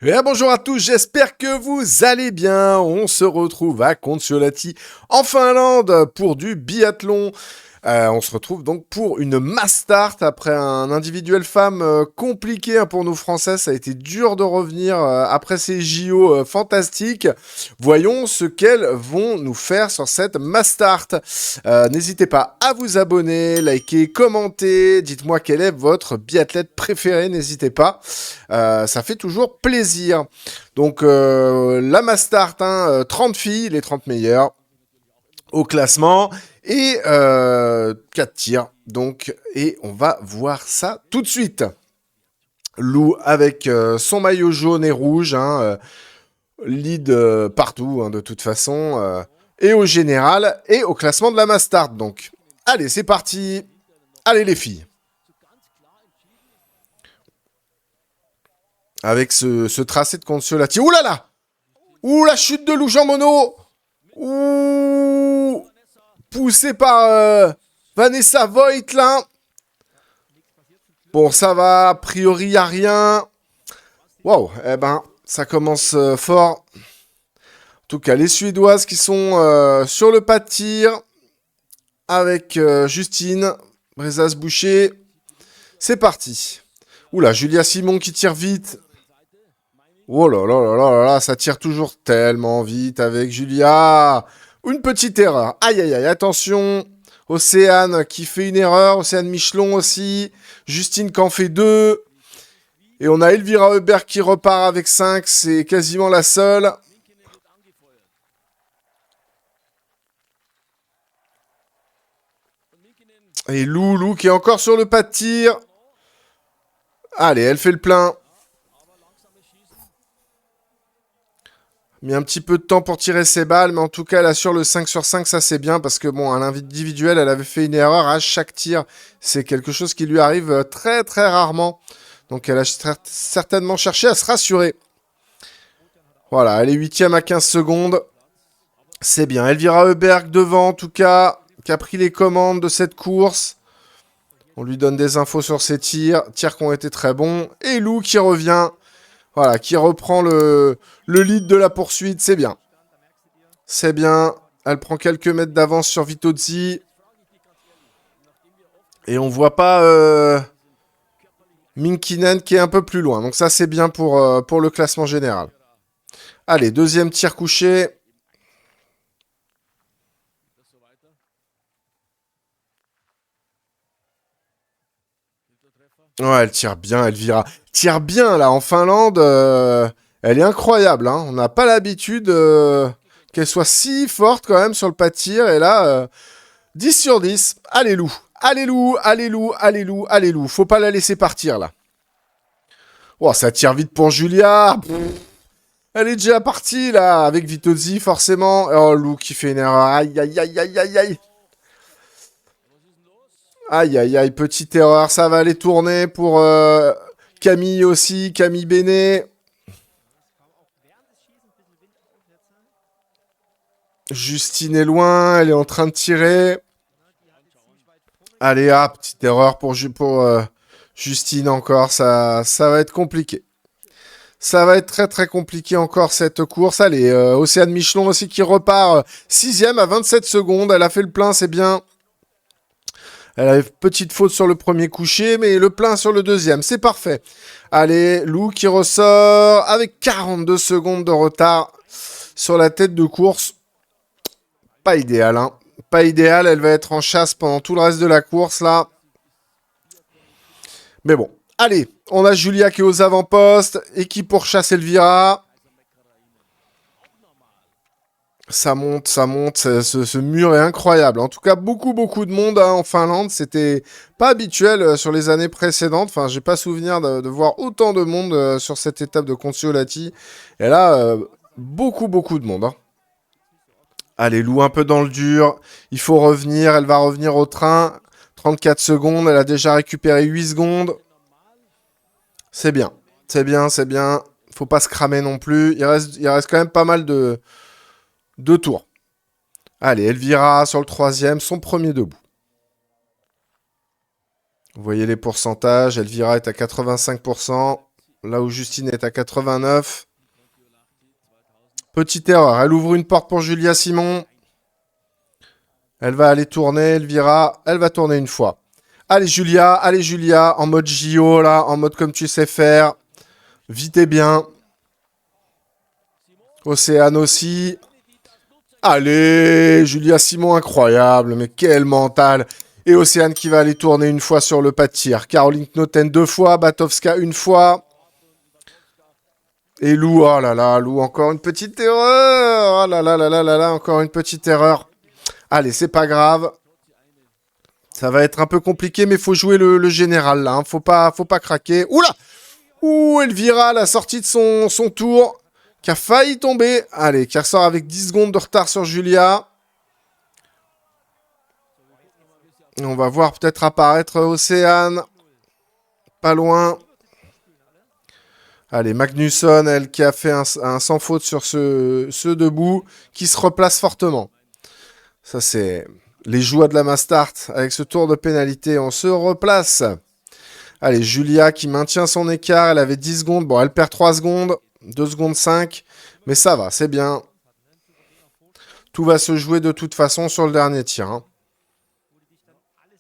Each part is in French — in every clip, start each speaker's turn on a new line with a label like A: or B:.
A: Et bonjour à tous, j'espère que vous allez bien. On se retrouve à Kontiolahti en Finlande pour du biathlon. On se retrouve donc pour une mass start après un individuel femme compliqué pour nous Français. Ça a été dur de revenir après ces JO fantastiques. Voyons ce qu'elles vont nous faire sur cette mass start. N'hésitez pas à vous abonner, liker, commenter. Dites-moi quel est votre biathlète préféré. N'hésitez pas. Ça fait toujours plaisir. Donc la mass start, 30 filles, les 30 meilleures au classement et 4 tirs. Donc, et on va voir ça tout de suite. Lou avec son maillot jaune et rouge, lead partout de toute façon, et au général et au classement de la mass start. Donc, allez, c'est parti. Allez les filles. Avec ce tracé de Kontiolahti. Ouh là là! Ouh la chute de Lou Jean Monod! Ouh! Poussé par Vanessa Voigt là. Bon, ça va, a priori, y a rien. Waouh, eh ben, ça commence fort. En tout cas, les Suédoises qui sont sur le pas de tir avec Justine Brezas-Boucher. C'est parti. Oula, Julia Simon qui tire vite. Oh là là là là là là, ça tire toujours tellement vite avec Julia. Une petite erreur. Aïe aïe aïe, attention. Océane qui fait une erreur. Océane Michelon aussi. Justine qui en fait 2. Et on a Elvira Heuberg qui repart avec 5. C'est quasiment la seule. Et Lou qui est encore sur le pas de tir. Allez, elle fait le plein. Mis un petit peu de temps pour tirer ses balles, mais en tout cas, elle assure le 5 sur 5, ça c'est bien, parce que bon, à l'individuel, elle avait fait une erreur à chaque tir. C'est quelque chose qui lui arrive très très rarement. Donc elle a certainement cherché à se rassurer. Voilà, elle est 8ème à 15 secondes. C'est bien. Elvira Heuberg devant, en tout cas, qui a pris les commandes de cette course. On lui donne des infos sur ses tirs. Tirs qui ont été très bons. Et Lou qui revient. Voilà, qui reprend le lead de la poursuite, c'est bien. C'est bien. Elle prend quelques mètres d'avance sur Vitozzi. Et on voit pas Minkinen qui est un peu plus loin. Donc ça, c'est bien pour le classement général. Allez, deuxième tir couché. Ouais, elle tire bien, Elvira. Tire bien, là, en Finlande. Elle est incroyable, hein. On n'a pas l'habitude qu'elle soit si forte, quand même, sur le pas de tir. Et là, 10 sur 10. Allez, Lou. Allez, Lou. Allez, Lou. Allez, Lou. Allez, Lou. Faut pas la laisser partir, là. Oh, ça tire vite pour Julia. Elle est déjà partie, là, avec Vitozzi, forcément. Oh, Lou qui fait une erreur. Aïe, aïe, aïe, aïe, aïe, aïe. Aïe, aïe, aïe, petite erreur. Ça va aller tourner pour Camille aussi. Camille Bénet. Justine est loin. Elle est en train de tirer. Allez, ah, petite erreur pour Justine encore. Ça va être compliqué. Ça va être très très compliqué encore cette course. Allez, Océane Michelon aussi qui repart 6ème à 27 secondes. Elle a fait le plein, c'est bien. Elle a une petite faute sur le premier coucher, mais le plein sur le deuxième. C'est parfait. Allez, Lou qui ressort avec 42 secondes de retard sur la tête de course. Pas idéal, hein. Pas idéal. Elle va être en chasse pendant tout le reste de la course, là. Mais bon. Allez, on a Julia qui est aux avant-postes et qui pourchasse Elvira. Ça monte, ça monte. Ce mur est incroyable. En tout cas, beaucoup de monde en Finlande. C'était pas habituel sur les années précédentes. Enfin, j'ai pas souvenir de voir autant de monde sur cette étape de Kontiolahti. Et là, beaucoup de monde. Allez, Lou un peu dans le dur. Il faut revenir. Elle va revenir au train. 34 secondes. Elle a déjà récupéré 8 secondes. C'est bien. C'est bien, c'est bien. Faut pas se cramer non plus. Il reste quand même pas mal de tours. Allez, Elvira sur le troisième, son premier debout. Vous voyez les pourcentages. Elvira est à 85%. là où Justine est à 89. Petite erreur, elle ouvre une porte pour Julia Simon. Elle va aller tourner, Elvira, elle va tourner une fois. Allez Julia, en mode JO là, en mode comme tu sais faire. Vite et bien. Océane aussi. Allez, Julia Simon, incroyable, mais quel mental. Et Océane qui va aller tourner une fois sur le pas de tir. Caroline Knoten 2 fois, Batowska 1 fois. Et Lou, oh là là, Lou, encore une petite erreur. Oh là là là là là là, encore une petite erreur. Allez, c'est pas grave. Ça va être un peu compliqué, mais faut jouer le général là. Hein. Faut pas craquer. Oula! Ouh, Elvira, la sortie de son tour, qui a failli tomber. Allez, qui ressort avec 10 secondes de retard sur Julia. On va voir peut-être apparaître Océane. Pas loin. Allez, Magnusson, elle qui a fait un sans faute sur ce debout, qui se replace fortement. Ça, c'est les joies de la Mastart. Avec ce tour de pénalité, on se replace. Allez, Julia qui maintient son écart. Elle avait 10 secondes. Bon, elle perd 3 secondes. 2 secondes 5. Mais ça va, c'est bien. Tout va se jouer de toute façon sur le dernier tir. Hein.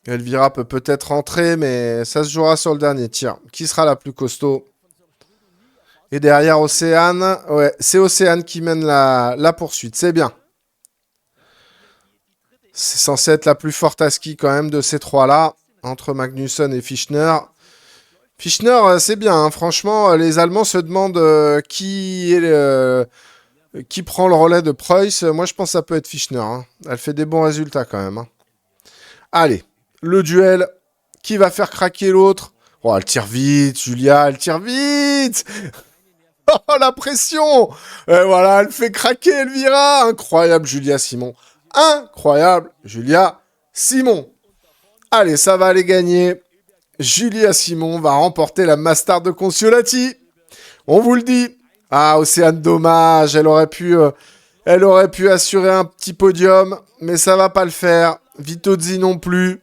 A: Elvira peut peut-être rentrer, mais ça se jouera sur le dernier tir. Qui sera la plus costaud? Et derrière, Océane. Ouais, c'est Océane qui mène la poursuite. C'est bien. C'est censé être la plus forte à ski quand même de ces trois-là. Entre Magnusson et Fischner. Fischner, c'est bien. Hein. Franchement, les Allemands se demandent qui prend le relais de Preuss. Moi, je pense que ça peut être Fischner. Hein. Elle fait des bons résultats quand même. Hein. Allez, le duel. Qui va faire craquer l'autre? Oh, elle tire vite, Julia, elle tire vite. Oh, la pression. Et voilà, elle fait craquer Elvira. Incroyable, Julia Simon. Incroyable, Julia Simon. Allez, ça va aller gagner. Julia Simon va remporter la Mastart de Consolati. On vous le dit. Ah, Océane, dommage. Elle aurait pu assurer un petit podium, mais ça va pas le faire. Vitozzi non plus.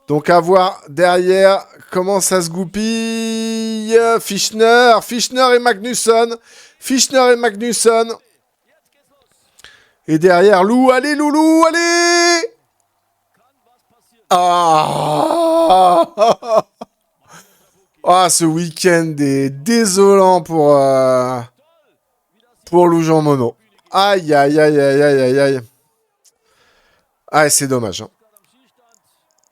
A: Donc à voir derrière comment ça se goupille. Fischner et Magnusson. Et derrière Lou, allez Loulou, allez. Ah, ah, ce week-end est désolant pour Lou Jean Monod. Aïe, aïe, aïe, aïe, aïe, aïe, aïe. Ah, c'est dommage. Hein.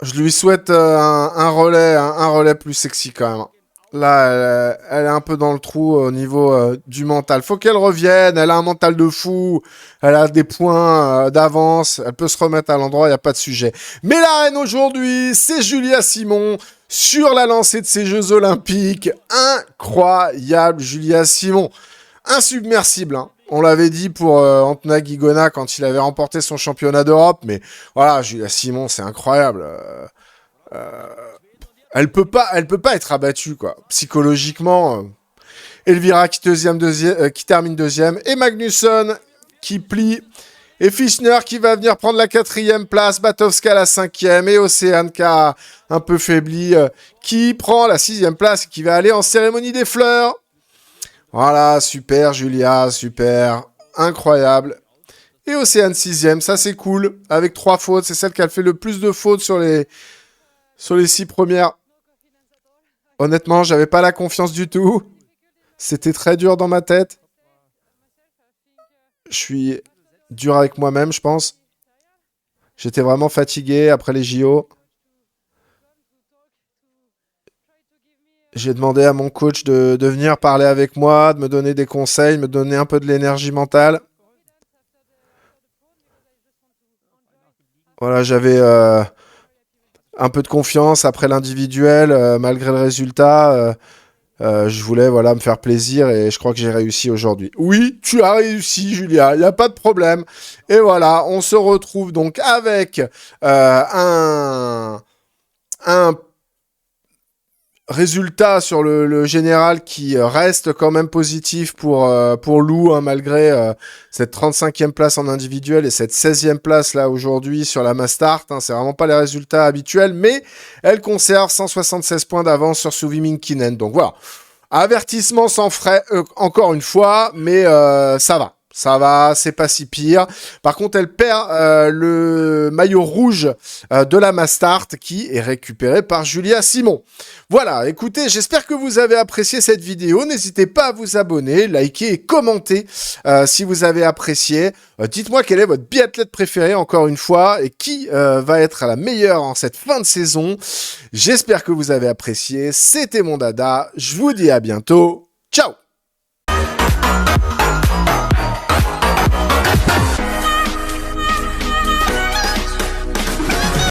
A: Je lui souhaite un relais plus sexy quand même. Là, elle est un peu dans le trou au niveau du mental. Faut qu'elle revienne. Elle a un mental de fou. Elle a des points d'avance. Elle peut se remettre à l'endroit. Il n'y a pas de sujet. Mais la reine aujourd'hui, c'est Julia Simon sur la lancée de ces Jeux Olympiques. Incroyable, Julia Simon. Insubmersible, hein. On l'avait dit pour Antona Guigona quand il avait remporté son championnat d'Europe. Mais voilà, Julia Simon, c'est incroyable. Elle peut pas être abattue, quoi. Psychologiquement. Elvira qui termine deuxième. Et Magnusson qui plie. Et Fischner qui va venir prendre la 4e place. Batowska la 5e. Et Océane qui a un peu faibli. Qui prend la 6e place. Qui va aller en cérémonie des fleurs. Voilà, super Julia, super. Incroyable. Et Océane 6e, ça c'est cool. Avec 3 fautes. C'est celle qui a fait le plus de fautes sur les 6 premières. Honnêtement, j'avais pas la confiance du tout. C'était très dur dans ma tête. Je suis dur avec moi-même, je pense. J'étais vraiment fatigué après les JO. J'ai demandé à mon coach de venir parler avec moi, de me donner des conseils, me donner un peu de l'énergie mentale. Voilà, j'avais un peu de confiance après l'individuel, malgré le résultat. Je voulais me faire plaisir et je crois que j'ai réussi aujourd'hui. Oui, tu as réussi, Julia, il n'y a pas de problème. Et voilà, on se retrouve donc avec un résultat sur le général qui reste quand même positif pour Lou, hein, malgré cette 35e place en individuel et cette 16e place là aujourd'hui sur la Mastart. Hein, c'est vraiment pas les résultats habituels, mais elle conserve 176 points d'avance sur Suvi Minkinen. Donc voilà, Avertissement sans frais, encore une fois, mais ça va. Ça va, c'est pas si pire. Par contre, elle perd le maillot rouge de la Mastart qui est récupéré par Julia Simon. Voilà, écoutez, j'espère que vous avez apprécié cette vidéo. N'hésitez pas à vous abonner, liker et commenter si vous avez apprécié. Dites-moi quel est votre biathlète préféré, encore une fois, et qui va être la meilleure en cette fin de saison. J'espère que vous avez apprécié. C'était mon dada. Je vous dis à bientôt. Ciao!